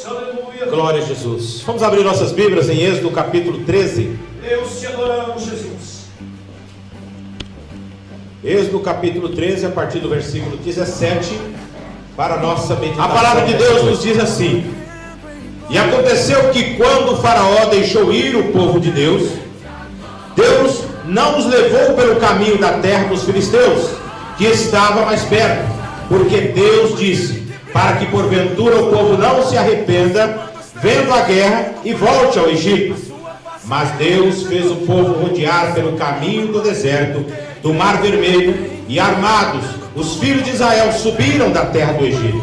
Aleluia. Glória a Jesus. Vamos abrir nossas Bíblias em Êxodo capítulo 13. Deus, te adoramos, Jesus. Êxodo capítulo 13, a partir do versículo 17, para a nossa meditação. A palavra de Deus nos diz assim: E aconteceu que quando o faraó deixou ir o povo de Deus, Deus não os levou pelo caminho da terra dos filisteus, que estava mais perto, porque Deus disse, para que porventura o povo não se arrependa, vendo a guerra, e volte ao Egito. Mas Deus fez o povo rodear pelo caminho do deserto, do Mar Vermelho, e armados, os filhos de Israel subiram da terra do Egito.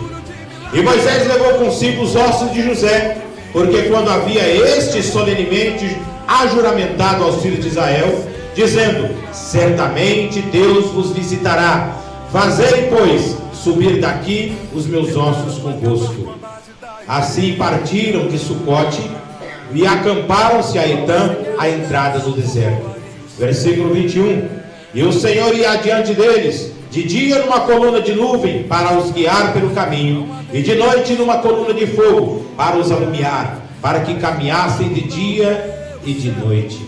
E Moisés levou consigo os ossos de José, porque quando havia este solenemente ajuramentado aos filhos de Israel, dizendo, certamente Deus vos visitará, fazei, pois, subir daqui os meus ossos convosco. Assim partiram de Sucote e acamparam-se a Etã, à entrada do deserto. Versículo 21. E o Senhor ia adiante deles, de dia numa coluna de nuvem, para os guiar pelo caminho, e de noite numa coluna de fogo, para os alumiar, para que caminhassem de dia e de noite.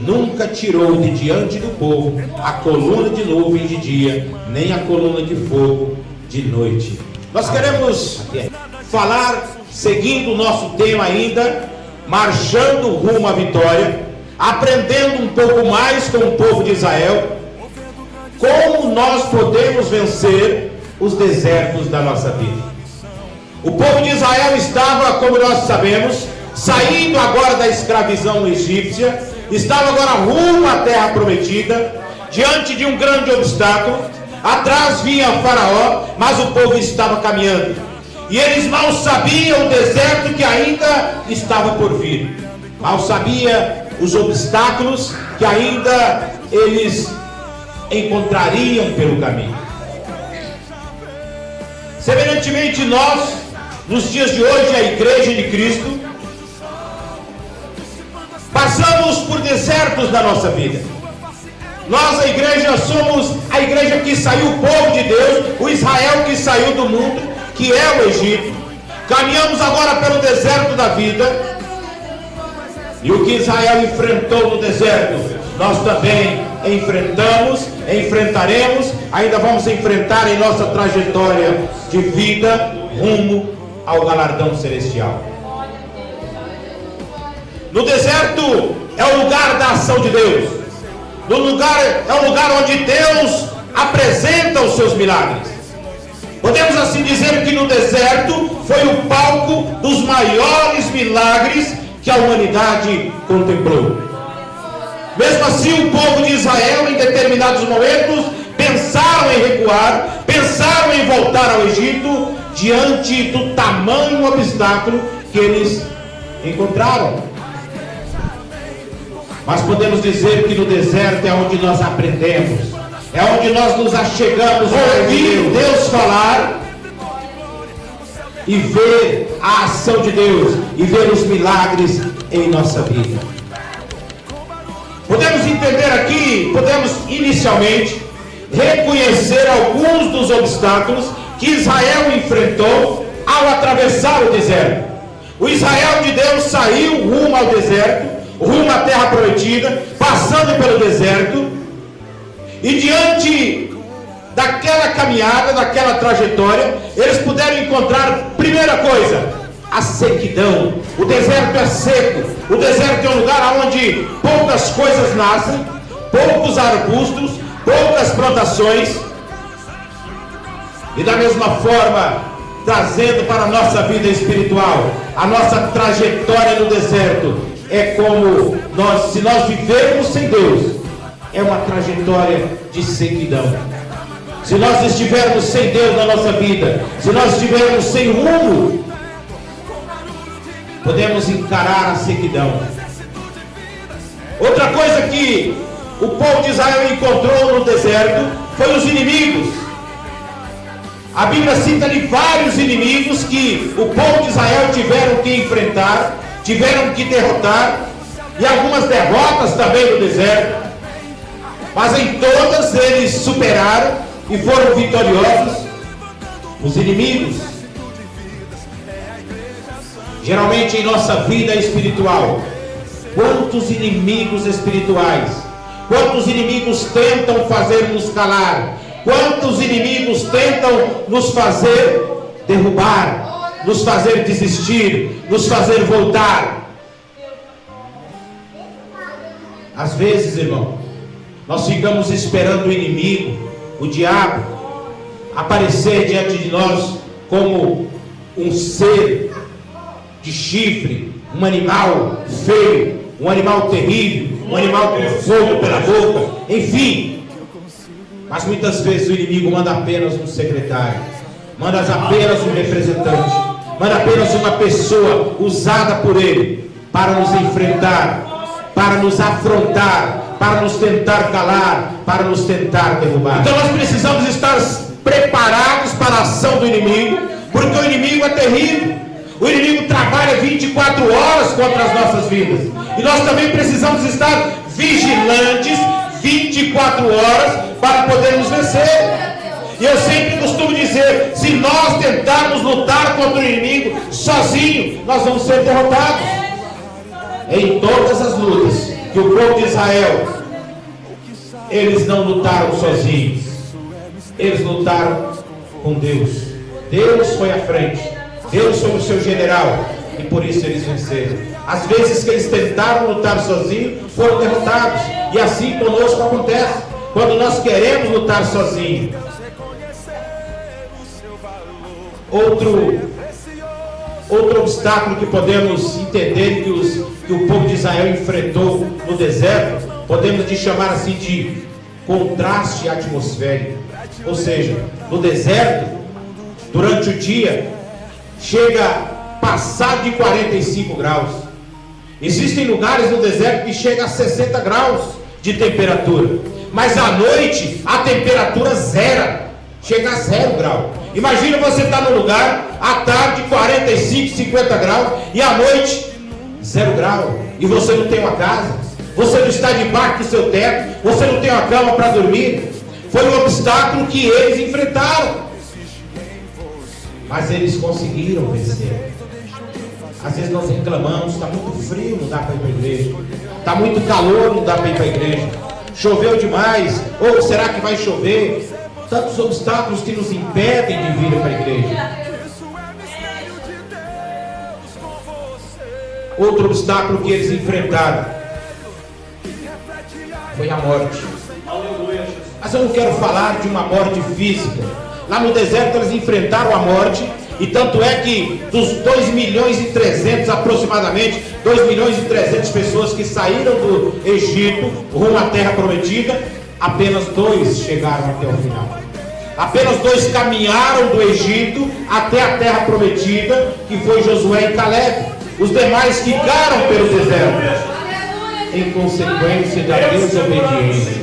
Nunca tirou de diante do povo a coluna de nuvem de dia, nem a coluna de fogo de noite. Nós queremos falar, seguindo o nosso tema ainda, marchando rumo à vitória, aprendendo um pouco mais com o povo de Israel, como nós podemos vencer os desertos da nossa vida. O povo de Israel estava, como nós sabemos, saindo agora da escravidão egípcia, estava agora rumo à terra prometida, diante de um grande obstáculo. Atrás vinha Faraó, mas o povo estava caminhando, e eles mal sabiam o deserto que ainda estava por vir, mal sabia os obstáculos que ainda eles encontrariam pelo caminho. Semelhantemente, nós, nos dias de hoje, a Igreja de Cristo, passamos por desertos da nossa vida. Nós, a igreja, somos a igreja que saiu, o povo de Deus, o Israel que saiu do mundo, que é o Egito. Caminhamos agora pelo deserto da vida, e o que Israel enfrentou no deserto, nós também enfrentaremos, ainda vamos enfrentar em nossa trajetória de vida rumo ao galardão celestial. No deserto é o lugar da ação de Deus. É o lugar onde Deus apresenta os seus milagres. Podemos assim dizer que no deserto foi o palco dos maiores milagres que a humanidade contemplou. Mesmo assim, o povo de Israel, em determinados momentos, pensaram em recuar, pensaram em voltar ao Egito, diante do tamanho obstáculo que eles encontraram. Mas podemos dizer que no deserto é onde nós aprendemos, é onde nós nos achegamos a ouvir Deus falar e ver a ação de Deus e ver os milagres em nossa vida. Podemos entender aqui, podemos inicialmente reconhecer alguns dos obstáculos que Israel enfrentou ao atravessar o deserto. O Israel de Deus saiu rumo ao deserto, rumo à terra prometida, passando pelo deserto, e diante daquela caminhada, daquela trajetória, eles puderam encontrar, primeira coisa, a sequidão. O deserto é seco, o deserto é um lugar onde poucas coisas nascem, poucos arbustos, poucas plantações, e da mesma forma, trazendo para a nossa vida espiritual, a nossa trajetória no deserto, é como se nós vivermos sem Deus, é uma trajetória de sequidão. Se nós estivermos sem Deus na nossa vida, se nós estivermos sem rumo, podemos encarar a sequidão. Outra coisa que o povo de Israel encontrou no deserto foi os inimigos. A Bíblia cita ali vários inimigos que o povo de Israel tiveram que enfrentar, tiveram que derrotar, e algumas derrotas também no deserto, mas em todas eles superaram e foram vitoriosos. Os inimigos Geralmente em nossa vida espiritual, quantos inimigos espirituais, quantos inimigos tentam fazer nos calar, quantos inimigos tentam nos fazer derrubar, nos fazer desistir, nos fazer voltar. Às vezes, irmão, nós ficamos esperando o inimigo, o diabo, aparecer diante de nós como um ser de chifre, um animal feio, um animal terrível, um animal com fogo pela boca, enfim. Mas muitas vezes o inimigo manda apenas um secretário, manda apenas um representante, manda apenas uma pessoa usada por ele para nos enfrentar, para nos afrontar, para nos tentar calar, para nos tentar derrubar. Então nós precisamos estar preparados para a ação do inimigo, porque o inimigo é terrível. O inimigo trabalha 24 horas contra as nossas vidas. E nós também precisamos estar vigilantes 24 horas para podermos vencer. E eu sempre costumo dizer, se nós tentarmos lutar contra o inimigo sozinho, nós vamos ser derrotados. Em todas as lutas que o povo de Israel, eles não lutaram sozinhos, eles lutaram com Deus. Deus foi à frente, Deus foi o seu general, e por isso eles venceram. Às vezes que eles tentaram lutar sozinhos, foram derrotados. E assim conosco acontece, quando nós queremos lutar sozinhos. Outro obstáculo que podemos entender que o povo de Israel enfrentou no deserto, podemos chamar assim de contraste atmosférico. Ou seja, no deserto, durante o dia, chega a passar de 45 graus. Existem lugares no deserto que chega a 60 graus de temperatura, mas à noite a temperatura zera, chega a 0 grau. Imagina você estar no lugar à tarde 45, 50 graus e à noite 0 grau, e você não tem uma casa, você não está debaixo do seu teto, você não tem uma cama para dormir. Foi um obstáculo que eles enfrentaram, mas eles conseguiram vencer. Às vezes nós reclamamos, está muito frio, não dá para ir para a igreja, está muito calor, não dá para ir para a igreja, choveu demais, ou será que vai chover? Tantos obstáculos que nos impedem de vir para a igreja. Outro obstáculo que eles enfrentaram foi a morte. Mas eu não quero falar de uma morte física. Lá no deserto eles enfrentaram a morte, e tanto é que dos 2 milhões e 300 aproximadamente, 2 milhões e 300 pessoas que saíram do Egito rumo à terra prometida, apenas 2 chegaram até o final. Apenas 2 caminharam do Egito até a terra prometida, que foi Josué e Caleb. Os demais ficaram pelo deserto, em consequência da desobediência.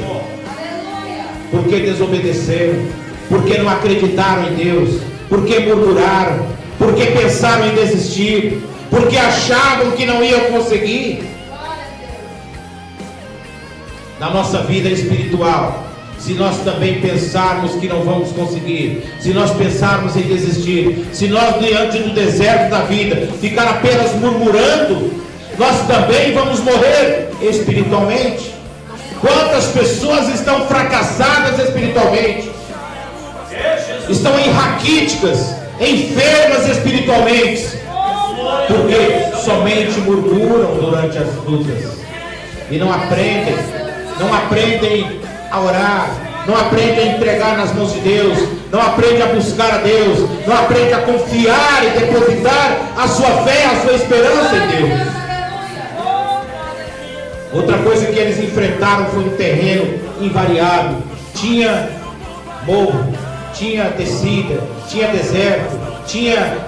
Porque desobedeceram, porque não acreditaram em Deus, porque murmuraram, porque pensaram em desistir, porque achavam que não iam conseguir. Na nossa vida espiritual, se nós também pensarmos que não vamos conseguir, se nós pensarmos em desistir, se nós diante do deserto da vida ficar apenas murmurando, nós também vamos morrer espiritualmente. Quantas pessoas estão fracassadas espiritualmente, estão raquíticas, enfermas espiritualmente, porque somente murmuram durante as lutas e não aprendem a orar, não aprendem a entregar nas mãos de Deus, não aprendem a buscar a Deus, não aprendem a confiar e depositar a sua fé, a sua esperança em Deus. Outra coisa que eles enfrentaram foi um terreno invariável. Tinha morro, tinha descida, tinha deserto,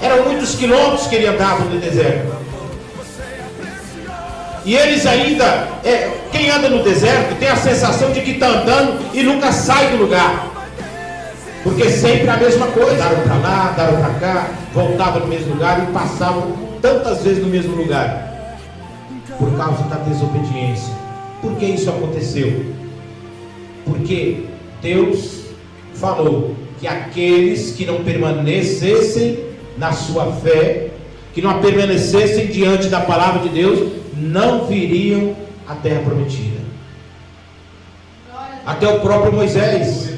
eram muitos quilômetros que ele andava no deserto. E eles ainda, quem anda no deserto tem a sensação de que está andando e nunca sai do lugar, porque sempre a mesma coisa, daram para lá, daram para cá, voltavam no mesmo lugar e passavam tantas vezes no mesmo lugar, por causa da desobediência. Por que isso aconteceu? Porque Deus falou que aqueles que não permanecessem na sua fé, que não permanecessem diante da palavra de Deus, não viriam à terra prometida. Até o próprio Moisés,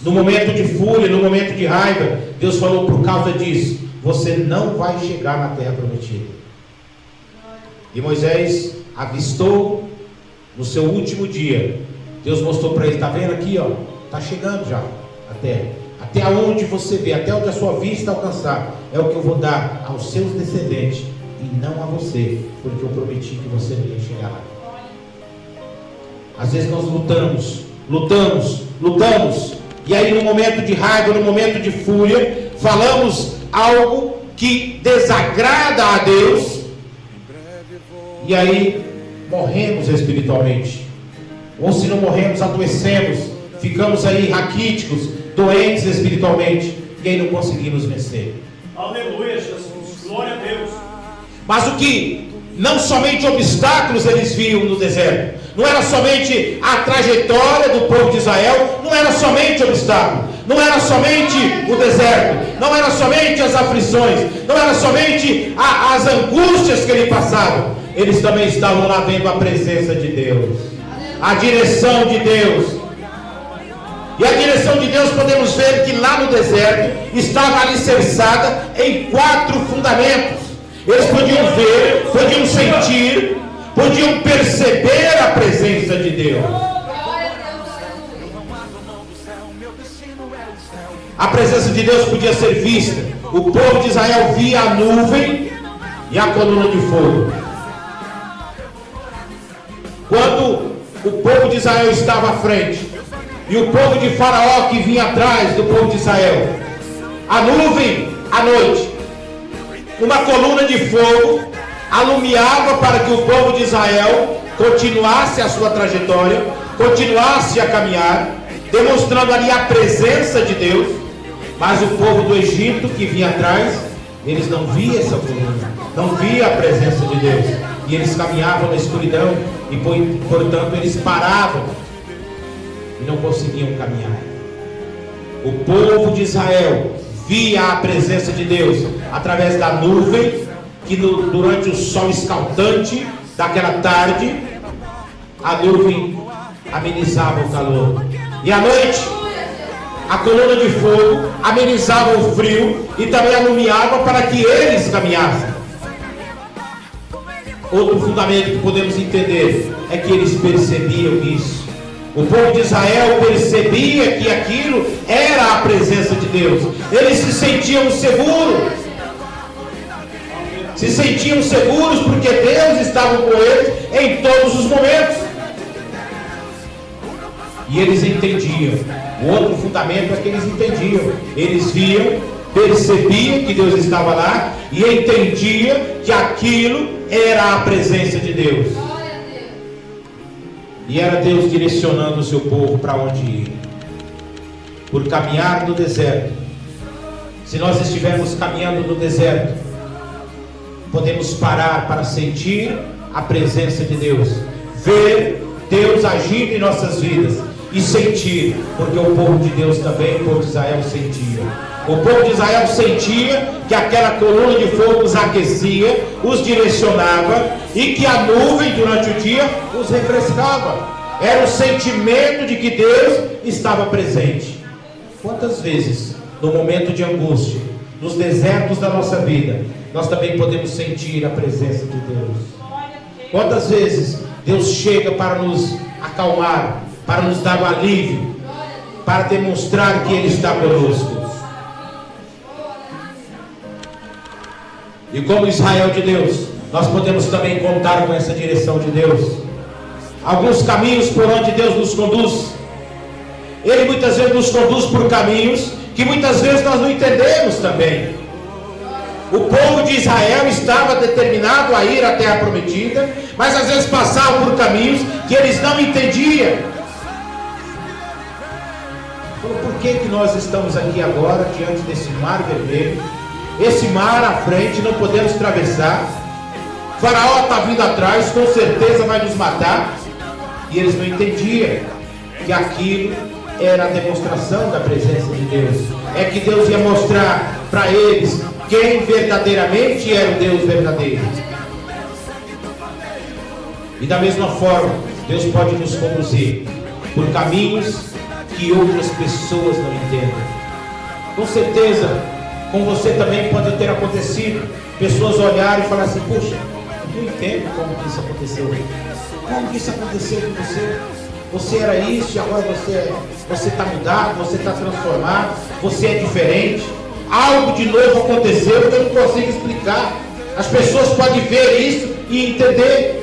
no momento de fúria, no momento de raiva, Deus falou: por causa disso, você não vai chegar na terra prometida. E Moisés avistou no seu último dia. Deus mostrou para ele: está vendo aqui, ó, está chegando já a terra. Até onde você vê, até onde a sua vista alcançar, é o que eu vou dar aos seus descendentes e não a você, porque eu prometi que você não ia chegar lá. Às vezes nós lutamos, e aí no momento de raiva, no momento de fúria, falamos algo que desagrada a Deus, e aí morremos espiritualmente. Ou se não morremos, adoecemos, ficamos aí raquíticos, doentes espiritualmente, e aí não conseguimos vencer. Aleluia, Jesus, glória a Deus. Mas o que não somente obstáculos eles viam no deserto, não era somente a trajetória do povo de Israel, não era somente obstáculo, não era somente o deserto, não era somente as aflições, não era somente as angústias que eles passavam. Eles também estavam lá vendo a presença de Deus, a direção de Deus. E a direção de Deus podemos ver que lá no deserto estava alicerçada em 4 fundamentos. Eles podiam ver, podiam sentir, podiam perceber a presença de Deus. A presença de Deus podia ser vista. O povo de Israel via a nuvem e a coluna de fogo. Quando o povo de Israel estava à frente e o povo de Faraó que vinha atrás do povo de Israel, a nuvem à noite, uma coluna de fogo alumiava para que o povo de Israel continuasse a sua trajetória, continuasse a caminhar, demonstrando ali a presença de Deus. Mas o povo do Egito que vinha atrás, eles não viam essa coluna, não via a presença de Deus, e eles caminhavam na escuridão, e portanto eles paravam e não conseguiam caminhar. O povo de Israel via a presença de Deus através da nuvem, que durante o sol escaldante daquela tarde, a nuvem amenizava o calor, e à noite a coluna de fogo amenizava o frio e também alumiava para que eles caminhassem. Outro fundamento que podemos entender é que eles percebiam isso. O povo de Israel percebia que aquilo era a presença de Deus. Eles se sentiam seguros. Se sentiam seguros porque Deus estava com eles em todos os momentos. E eles entendiam. O outro fundamento é que eles entendiam. Eles viam, percebiam que Deus estava lá e entendiam que aquilo era a presença de Deus. E era Deus direcionando o seu povo para onde ir. Por caminhar no deserto. Se nós estivermos caminhando no deserto, podemos parar para sentir a presença de Deus, ver Deus agindo em nossas vidas e sentir, porque o povo de Deus também, o povo de Israel sentia. O povo de Israel sentia que aquela coluna de fogo os aquecia, os direcionava, e que a nuvem durante o dia os refrescava. Era o sentimento de que Deus estava presente. Quantas vezes, no momento de angústia, nos desertos da nossa vida, nós também podemos sentir a presença de Deus? Quantas vezes Deus chega para nos acalmar, para nos dar um alívio, para demonstrar que Ele está conosco? E como Israel de Deus, nós podemos também contar com essa direção de Deus. Alguns caminhos por onde Deus nos conduz, Ele muitas vezes nos conduz por caminhos que muitas vezes nós não entendemos também. O povo de Israel estava determinado a ir à terra prometida, mas às vezes passavam por caminhos que eles não entendiam. Por que nós estamos aqui agora diante desse mar vermelho? Esse mar à frente, não podemos atravessar. Faraó está vindo atrás, com certeza vai nos matar. E eles não entendiam que aquilo era a demonstração da presença de Deus. É que Deus ia mostrar para eles quem verdadeiramente era o Deus verdadeiro. E da mesma forma, Deus pode nos conduzir por caminhos que outras pessoas não entendem. Com certeza, com você também pode ter acontecido pessoas olharem e falar assim: puxa, eu não entendo como que isso aconteceu. Como que isso aconteceu com você? Você era isso e agora você está mudado, você está transformado, você é diferente. Algo de novo aconteceu que eu não consigo explicar. As pessoas podem ver isso e entender.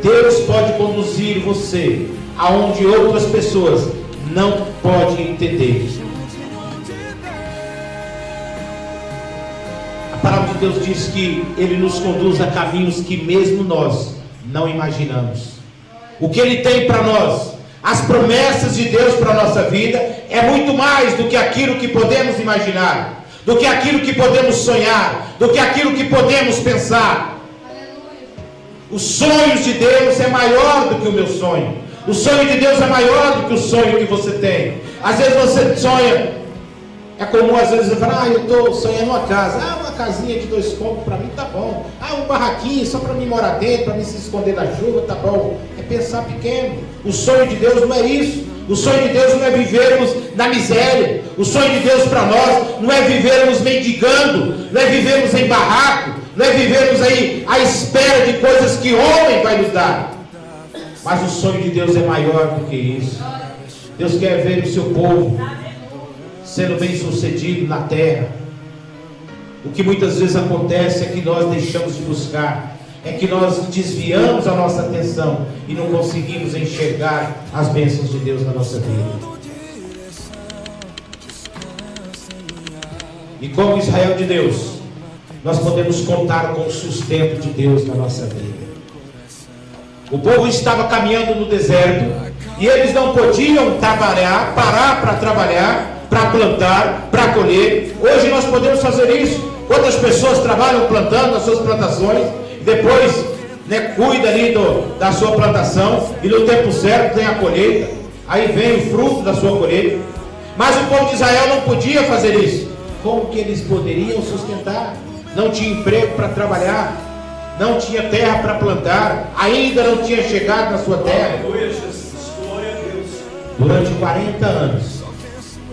Deus pode conduzir você aonde outras pessoas não podem entender. A palavra de Deus diz que Ele nos conduz a caminhos que mesmo nós não imaginamos. O que Ele tem para nós, as promessas de Deus para a nossa vida, é muito mais do que aquilo que podemos imaginar, do que aquilo que podemos sonhar, do que aquilo que podemos pensar. Os sonhos de Deus é maior do que o meu sonho. O sonho de Deus é maior do que o sonho que você tem. Às vezes você sonha, é comum às vezes você falar: eu estou sonhando uma casa. Uma casinha de 2 cômodos para mim tá bom. Um barraquinho só para mim morar dentro, para mim se esconder da chuva, tá bom. É pensar pequeno. O sonho de Deus não é isso. O sonho de Deus não é vivermos na miséria. O sonho de Deus para nós não é vivermos mendigando, não é vivermos em barraco, não é vivermos aí à espera de coisas que homem vai nos dar. Mas o sonho de Deus é maior do que isso. Deus quer ver o seu povo sendo bem sucedido na terra. O que muitas vezes acontece é que nós deixamos de buscar, é que nós desviamos a nossa atenção e não conseguimos enxergar as bênçãos de Deus na nossa vida. E como Israel de Deus, nós podemos contar com o sustento de Deus na nossa vida. O povo estava caminhando no deserto e eles não podiam parar para trabalhar, para plantar, para colher. Hoje nós podemos fazer isso. Quantas pessoas trabalham plantando as suas plantações, depois cuida ali da sua plantação e no tempo certo tem a colheita, aí vem o fruto da sua colheita. Mas o povo de Israel não podia fazer isso. Como que eles poderiam sustentar? Não tinha emprego para trabalhar, não tinha terra para plantar, ainda não tinha chegado na sua terra. Durante 40 anos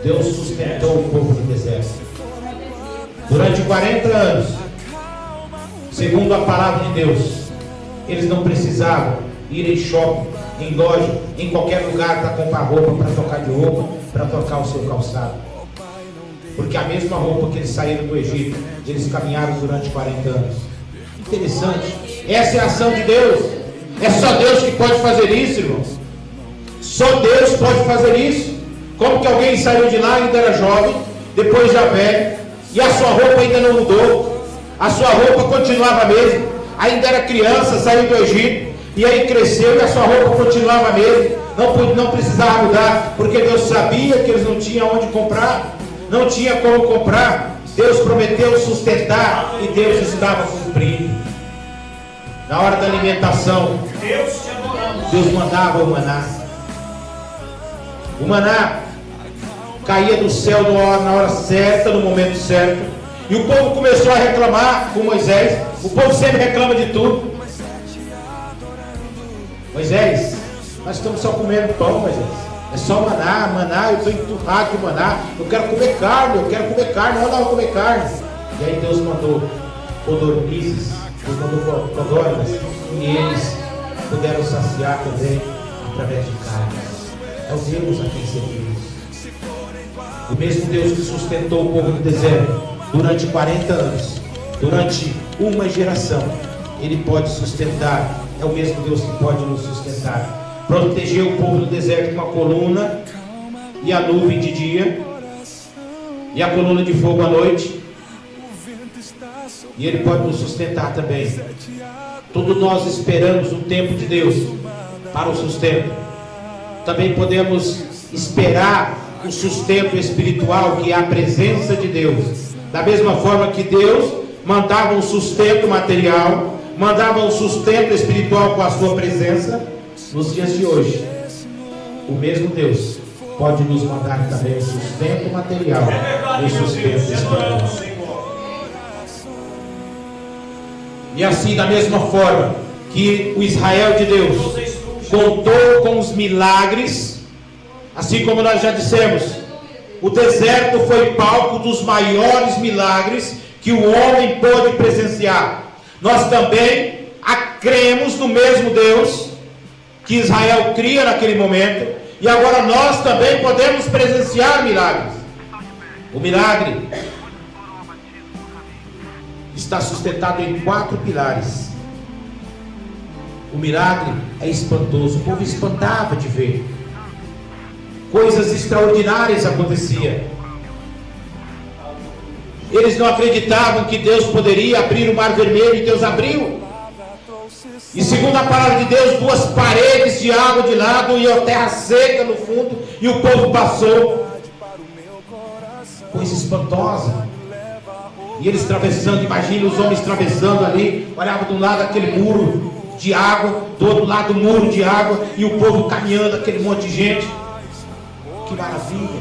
Deus sustentou o povo no deserto. Durante 40 anos, segundo a palavra de Deus, eles não precisavam ir em shopping, em loja, em qualquer lugar para comprar roupa, para trocar de roupa, para trocar o seu calçado. Porque a mesma roupa que eles saíram do Egito, eles caminharam durante 40 anos. Interessante. Essa é a ação de Deus. É só Deus que pode fazer isso, irmãos. Só Deus pode fazer isso. Como que alguém saiu de lá, ainda era jovem, depois já velho, e a sua roupa ainda não mudou, a sua roupa continuava a mesma, ainda era criança, saiu do Egito, e aí cresceu e a sua roupa continuava a mesma, não precisava mudar, porque Deus sabia que eles não tinham onde comprar, não tinha como comprar. Deus prometeu sustentar e Deus estava cumprindo. Na hora da alimentação, Deus mandava o maná. O maná caía do céu na hora certa, no momento certo. E o povo começou a reclamar com Moisés. O povo sempre reclama de tudo. Moisés, nós estamos só comendo pão, Moisés. É só maná, eu estou enturrado de maná. Eu quero comer carne, não vou comer carne. E aí Deus mandou codornizes, Deus mandou codornas, e eles puderam saciar também através de carne. É o Deus a quem servimos. O mesmo Deus que sustentou o povo no deserto durante 40 anos, durante uma geração, Ele pode sustentar. É o mesmo Deus que pode nos sustentar. Protegeu o povo do deserto com a coluna e a nuvem de dia e a coluna de fogo à noite, e Ele pode nos sustentar também. Todos nós esperamos o tempo de Deus para o sustento. Também podemos esperar o sustento espiritual, que é a presença de Deus. Da mesma forma que Deus mandava um sustento material, mandava um sustento espiritual com a sua presença, nos dias de hoje, o mesmo Deus pode nos mandar também o sustento material e o sustento espiritual. E assim, da mesma forma que o Israel de Deus contou com os milagres, assim como nós já dissemos, o deserto foi palco dos maiores milagres que o homem pôde presenciar. Nós também cremos no mesmo Deus que Israel cria naquele momento, e agora nós também podemos presenciar milagres. O milagre está sustentado em 4 pilares. O milagre é espantoso. O povo espantava de ver. Coisas extraordinárias aconteciam. Eles não acreditavam que Deus poderia abrir o mar vermelho, e Deus abriu. E segundo a palavra de Deus, 2 paredes de água de lado e a terra seca no fundo, e o povo passou. Coisa espantosa. E eles atravessando, imagina os homens atravessando ali, olhavam de um lado aquele muro de água, do outro lado o muro de água, e o povo caminhando, aquele monte de gente. Que maravilha,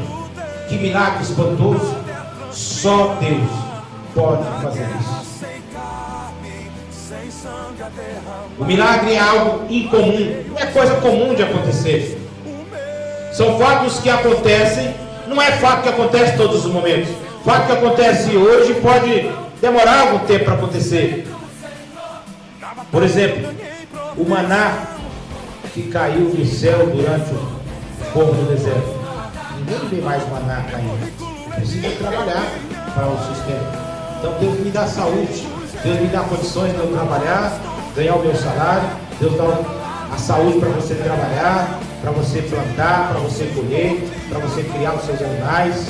que milagre espantoso. Só Deus pode fazer isso. O milagre é algo incomum, não é coisa comum de acontecer. São fatos que acontecem, não é fato que acontece todos os momentos. Fato que acontece hoje pode demorar algum tempo para acontecer. Por exemplo, o maná que caiu do céu durante o fogo do deserto. Ninguém vê mais maná caindo. Precisa trabalhar para o sustento. Então Deus me dá saúde, Deus me dá condições de eu trabalhar, ganhar o meu salário. Deus dá a saúde para você trabalhar, para você plantar, para você colher, para você criar os seus animais.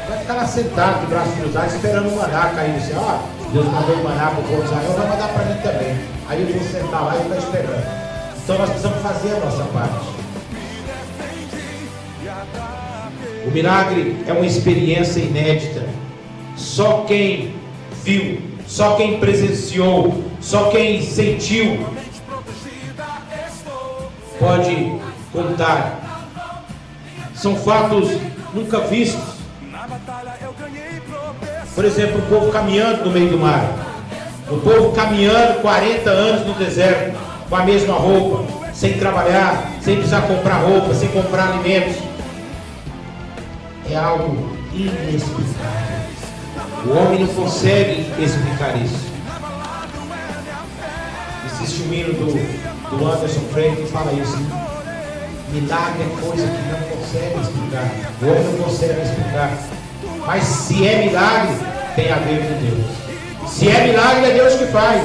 Vai ficar lá sentado de braços cruzados esperando o maná cair do céu. Deus mandou o maná para o povo de Israel, vai mandar para mim também. Aí eu vou sentar lá e ficar esperando. Então nós precisamos fazer a nossa parte. O milagre é uma experiência inédita. Só quem viu, só quem presenciou, só quem sentiu pode contar. São fatos nunca vistos. Por exemplo, o povo caminhando no meio do mar. O povo caminhando 40 anos no deserto com a mesma roupa, sem trabalhar, sem precisar comprar roupa, sem comprar alimentos. É algo inexplicável. O homem não consegue explicar isso. Existe um hino do Anderson Freire que fala isso. Milagre é coisa que não consegue explicar. O homem não consegue explicar. Mas se é milagre, tem a ver com Deus. Se é milagre, é Deus que faz.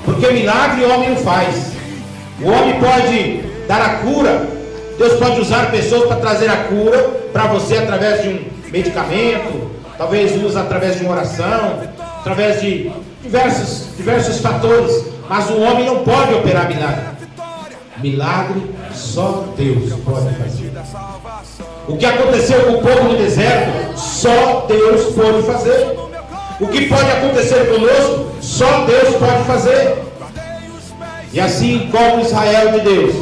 Porque milagre o homem não faz. O homem pode dar a cura. Deus pode usar pessoas para trazer a cura para você através de um medicamento, talvez usa através de uma oração, através de diversos fatores. Mas o homem não pode operar milagre. Milagre só Deus pode fazer. O que aconteceu com o povo no deserto, só Deus pode fazer. O que pode acontecer conosco, só Deus pode fazer. E assim como Israel de Deus,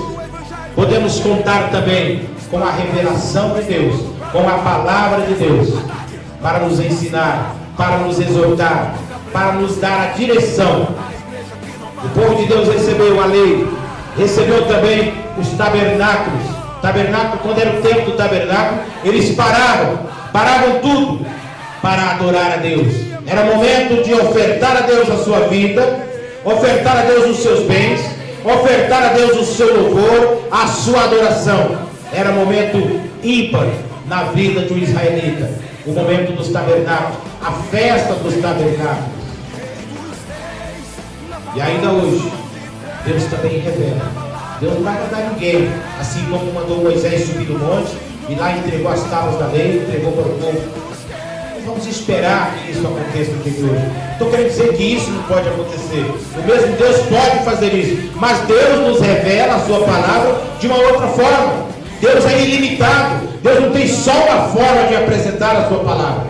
podemos contar também com a revelação de Deus, com a palavra de Deus, para nos ensinar, para nos exortar, para nos dar a direção. O povo de Deus recebeu a lei, recebeu também os tabernáculos. Tabernáculo, quando era o tempo do tabernáculo, eles paravam tudo para adorar a Deus. Era momento de ofertar a Deus a sua vida, ofertar a Deus os seus bens, ofertar a Deus o seu louvor, a sua adoração. Era momento ímpar na vida de um israelita. O momento dos tabernáculos, a festa dos tabernáculos. E ainda hoje, Deus também revela. Deus não vai mandar ninguém, assim como mandou Moisés subir do monte e lá entregou as tábuas da lei, entregou para o povo. Vamos esperar que isso aconteça no dia de hoje. Estou querendo dizer que isso não pode acontecer. O mesmo Deus pode fazer isso, mas Deus nos revela a sua palavra de uma outra forma. Deus é ilimitado. Deus não tem só uma forma de apresentar a sua palavra.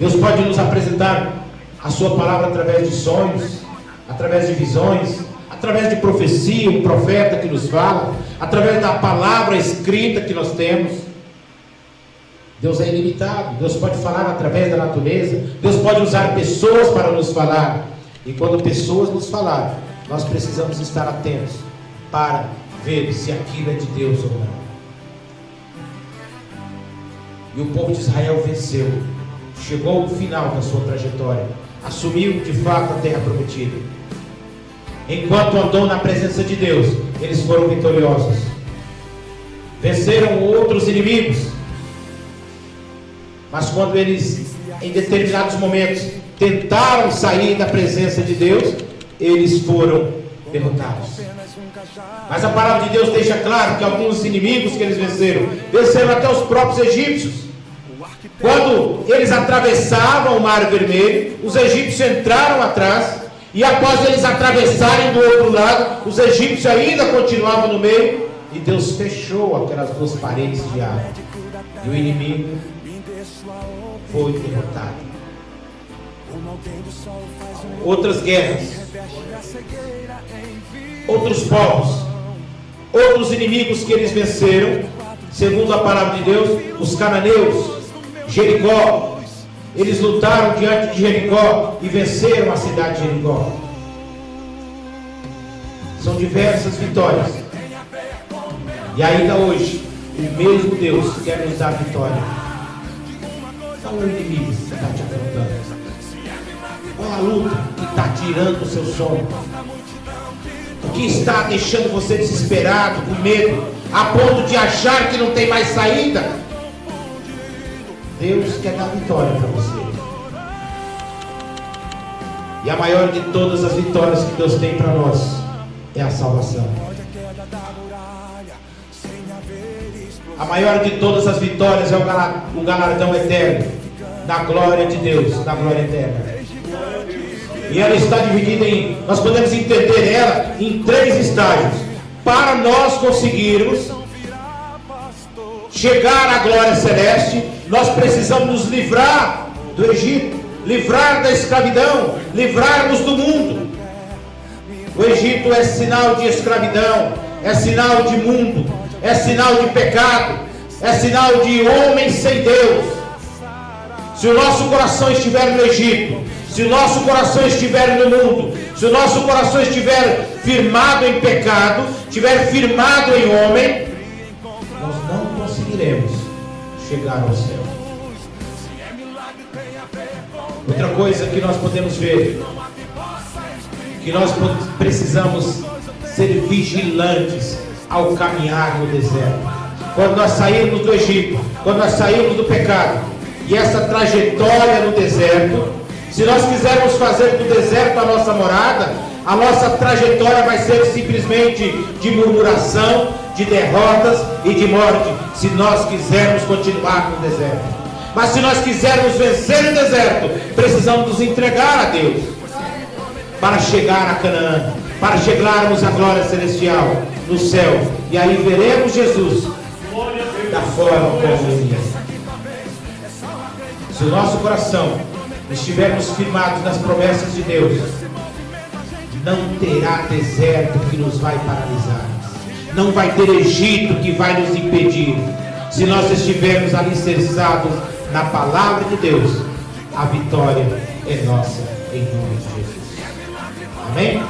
Deus pode nos apresentar a sua palavra através de sonhos, através de visões, através de profecia, um profeta que nos fala, através da palavra escrita que nós temos. Deus é ilimitado, Deus pode falar através da natureza, Deus pode usar pessoas para nos falar, e quando pessoas nos falarem, nós precisamos estar atentos para ver se aquilo é de Deus ou não. E o povo de Israel venceu, chegou ao final da sua trajetória, assumiu de fato a terra prometida. Enquanto andou na presença de Deus, eles foram vitoriosos, venceram outros inimigos. Mas quando eles, em determinados momentos, tentaram sair da presença de Deus, eles foram derrotados. Mas a palavra de Deus deixa claro que alguns inimigos que eles venceram até os próprios egípcios. Quando eles atravessavam o Mar Vermelho, os egípcios entraram atrás, e após eles atravessarem do outro lado, os egípcios ainda continuavam no meio, e Deus fechou aquelas duas paredes de água, e o inimigo foi derrotado. Outras guerras, outros povos, outros inimigos que eles venceram, segundo a palavra de Deus, os cananeus, Jericó, eles lutaram diante de Jericó e venceram a cidade de Jericó. São diversas vitórias, e ainda hoje o mesmo Deus quer nos dar vitória. Qual é o inimigo que está te afrontando? Qual a luta que está tirando o seu sono? O que está deixando você desesperado, com medo, a ponto de achar que não tem mais saída? Deus quer dar vitória para você. E a maior de todas as vitórias que Deus tem para nós é a salvação. A maior de todas as vitórias é o galardão eterno, da glória de Deus, da glória eterna. E ela está dividida nós podemos entender ela em 3 estágios. Para nós conseguirmos chegar à glória celeste, nós precisamos nos livrar do Egito, livrar da escravidão, livrarmos do mundo. O Egito é sinal de escravidão, é sinal de mundo, é sinal de pecado, é sinal de homem sem Deus. Se o nosso coração estiver no Egito, se o nosso coração estiver no mundo, se o nosso coração estiver firmado em pecado, estiver firmado em homem, nós não conseguiremos chegar ao céu. Outra coisa que nós podemos ver, que nós precisamos ser vigilantes ao caminhar no deserto. Quando nós saímos do Egito, quando nós saímos do pecado, e essa trajetória no deserto, se nós quisermos fazer do deserto a nossa morada, a nossa trajetória vai ser simplesmente de murmuração, de derrotas e de morte, se nós quisermos continuar no deserto. Mas se nós quisermos vencer o deserto, precisamos nos entregar a Deus para chegar a Canaã, para chegarmos à glória celestial no céu, e aí veremos Jesus da forma como Ele é. Se o nosso coração estivermos firmados nas promessas de Deus, não terá deserto que nos vai paralisar, não vai ter Egito que vai nos impedir. Se nós estivermos alicerçados na palavra de Deus, a vitória é nossa, em nome de Jesus. Amém?